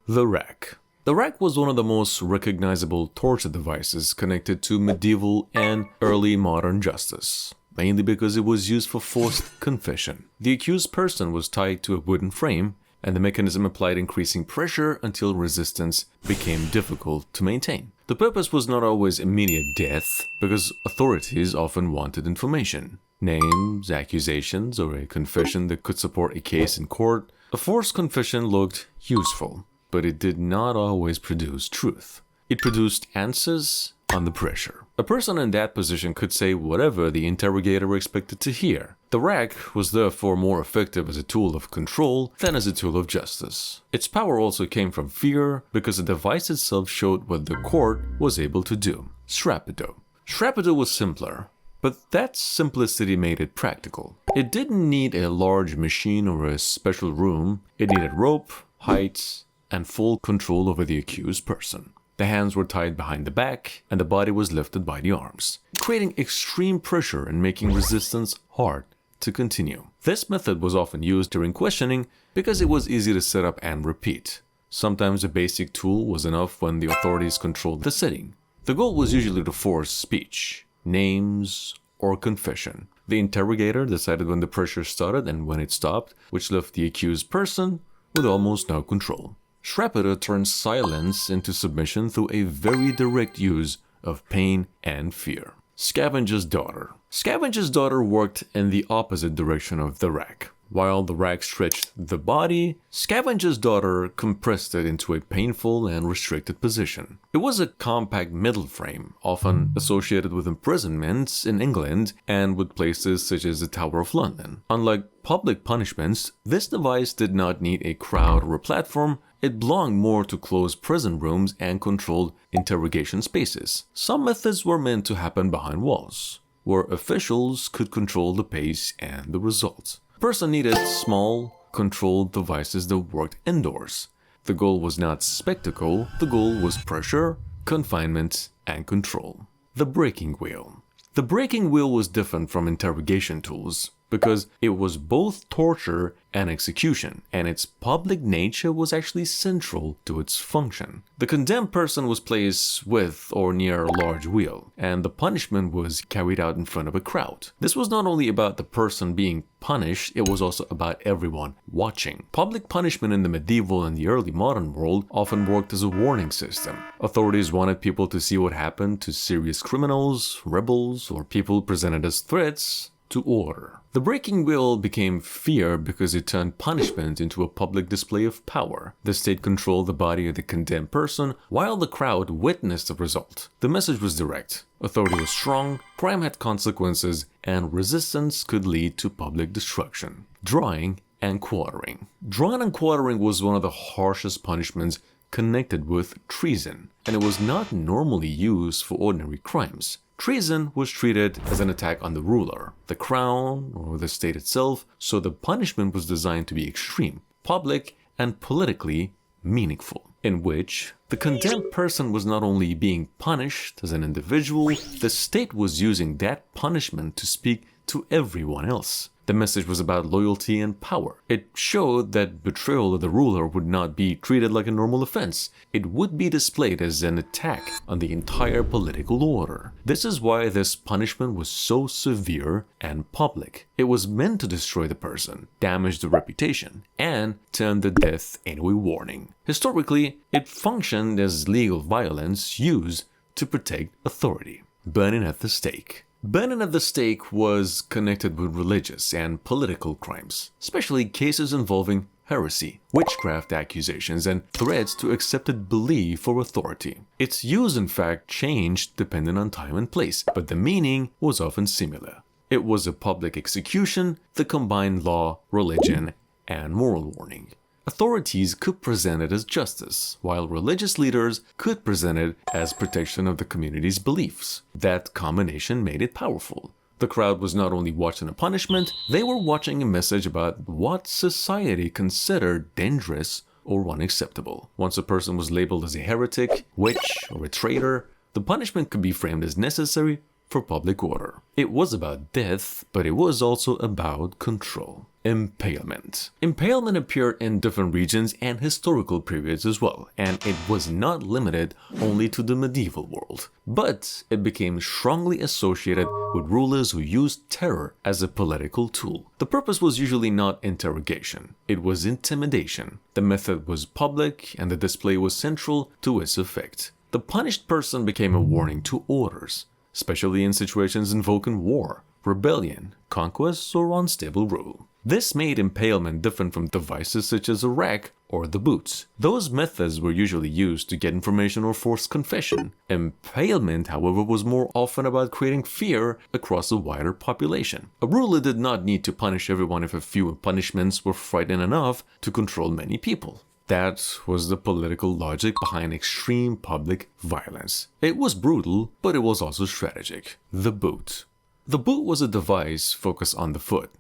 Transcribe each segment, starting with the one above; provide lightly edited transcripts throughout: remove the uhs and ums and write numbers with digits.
The rack. The rack was one of the most recognizable torture devices connected to medieval and early modern justice, mainly because it was used for forced confession. The accused person was tied to a wooden frame, and the mechanism applied increasing pressure until resistance became difficult to maintain. The purpose was not always immediate death, because authorities often wanted information. Names, accusations, or a confession that could support a case in court. A forced confession looked useful, but it did not always produce truth. It produced answers under pressure. A person in that position could say whatever the interrogator expected to hear. The rack was therefore more effective as a tool of control than as a tool of justice. Its power also came from fear, because the device itself showed what the court was able to do. Strappado. Strappado was simpler, but that simplicity made it practical. It didn't need a large machine or a special room. It needed rope, height, and full control over the accused person. The hands were tied behind the back, and the body was lifted by the arms, creating extreme pressure and making resistance hard to continue. This method was often used during questioning because it was easy to set up and repeat. Sometimes a basic tool was enough when the authorities controlled the setting. The goal was usually to force speech, names, or confession. The interrogator decided when the pressure started and when it stopped, which left the accused person with almost no control. Strappado turned silence into submission through a very direct use of pain and fear. Scavenger's daughter. Scavenger's daughter worked in the opposite direction of the rack. While the rack stretched the body, Scavenger's daughter compressed it into a painful and restricted position. It was a compact middle frame, often associated with imprisonments in England and with places such as the Tower of London. Unlike public punishments, this device did not need a crowd or a platform. It belonged more to closed prison rooms and controlled interrogation spaces. Some methods were meant to happen behind walls, where officials could control the pace and the results. The person needed small, controlled devices that worked indoors. The goal was not spectacle, the goal was pressure, confinement, and control. The breaking wheel. The breaking wheel was different from interrogation tools because it was both torture and execution, and its public nature was actually central to its function. The condemned person was placed with or near a large wheel, and the punishment was carried out in front of a crowd. This was not only about the person being punished, it was also about everyone watching. Public punishment in the medieval and the early modern world often worked as a warning system. Authorities wanted people to see what happened to serious criminals, rebels, or people presented as threats to order. The breaking wheel became fear because it turned punishment into a public display of power. The state controlled the body of the condemned person while the crowd witnessed the result. The message was direct. Authority was strong, crime had consequences, and resistance could lead to public destruction. Drawing and quartering. Drawing and quartering was one of the harshest punishments connected with treason, and it was not normally used for ordinary crimes. Treason was treated as an attack on the ruler, the crown, or the state itself, so the punishment was designed to be extreme, public, and politically meaningful, in which the condemned person was not only being punished as an individual, the state was using that punishment to speak to everyone else. The message was about loyalty and power. It showed that betrayal of the ruler would not be treated like a normal offense. It would be displayed as an attack on the entire political order. This is why this punishment was so severe and public. It was meant to destroy the person, damage the reputation, and turn the death into a warning. Historically, it functioned as legal violence used to protect authority. Burning at the stake. Burning at the stake was connected with religious and political crimes, especially cases involving heresy, witchcraft accusations, and threats to accepted belief or authority. Its use, in fact, changed depending on time and place, but the meaning was often similar. It was a public execution that combined law, religion, and moral warning. Authorities could present it as justice, while religious leaders could present it as protection of the community's beliefs. That combination made it powerful. The crowd was not only watching a punishment, they were watching a message about what society considered dangerous or unacceptable. Once a person was labeled as a heretic, witch, or a traitor, the punishment could be framed as necessary for public order. It was about death, but it was also about control. Impalement. Impalement appeared in different regions and historical periods as well, and it was not limited only to the medieval world, but it became strongly associated with rulers who used terror as a political tool. The purpose was usually not interrogation, it was intimidation. The method was public and the display was central to its effect. The punished person became a warning to others, especially in situations invoking war, rebellion, conquest, or unstable rule. This made impalement different from devices such as a rack or the boots. Those methods were usually used to get information or force confession. Impalement, however, was more often about creating fear across a wider population. A ruler did not need to punish everyone if a few punishments were frightening enough to control many people. That was the political logic behind extreme public violence. It was brutal, but it was also strategic. The boot. The boot was a device focused on the foot,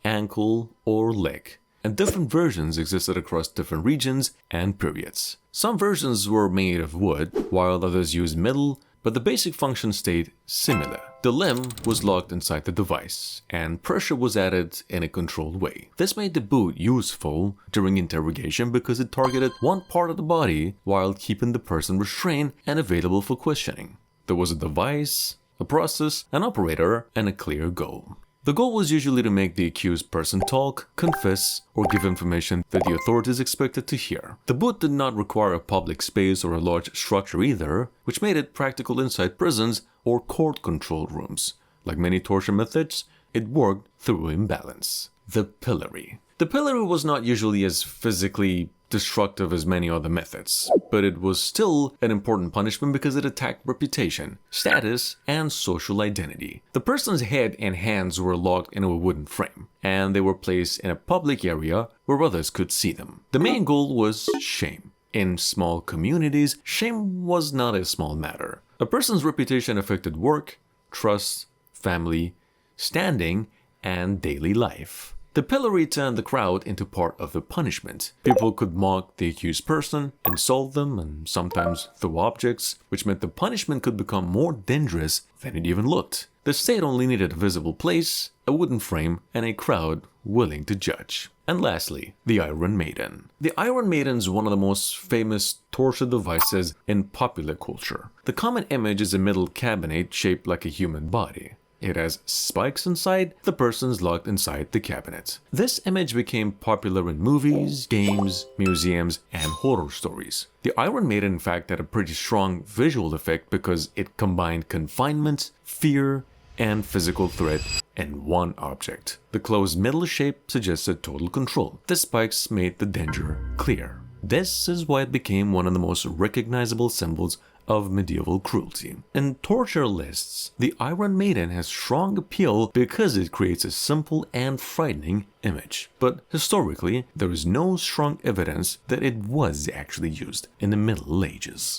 ankle, or leg, and different versions existed across different regions and periods. Some versions were made of wood, while others used metal, but the basic function stayed similar. The limb was locked inside the device, and pressure was added in a controlled way. This made the boot useful during interrogation because it targeted one part of the body while keeping the person restrained and available for questioning. There was a device, a process, an operator, and a clear goal. The goal was usually to make the accused person talk, confess, or give information that the authorities expected to hear. The boot did not require a public space or a large structure either, which made it practical inside prisons or court control rooms. Like many torture methods, it worked through imbalance. The pillory. The pillory was not usually as physically destructive as many other methods, but it was still an important punishment because it attacked reputation, status, and social identity. The person's head and hands were locked in a wooden frame, and they were placed in a public area where others could see them. The main goal was shame. In small communities, shame was not a small matter. A person's reputation affected work, trust, family, standing, and daily life. The pillory turned the crowd into part of the punishment. People could mock the accused person, insult them, and sometimes throw objects, which meant the punishment could become more dangerous than it even looked. The state only needed a visible place, a wooden frame, and a crowd willing to judge. And lastly, the Iron Maiden. The Iron Maiden is one of the most famous torture devices in popular culture. The common image is a metal cabinet shaped like a human body. It has spikes inside, the person's locked inside the cabinet. This image became popular in movies, games, museums, and horror stories. The Iron Maiden in fact had a pretty strong visual effect because it combined confinement, fear, and physical threat in one object. The closed metal shape suggested total control. The spikes made the danger clear. This is why it became one of the most recognizable symbols of medieval cruelty. In torture lists, the Iron Maiden has strong appeal because it creates a simple and frightening image. But historically, there is no strong evidence that it was actually used in the Middle Ages.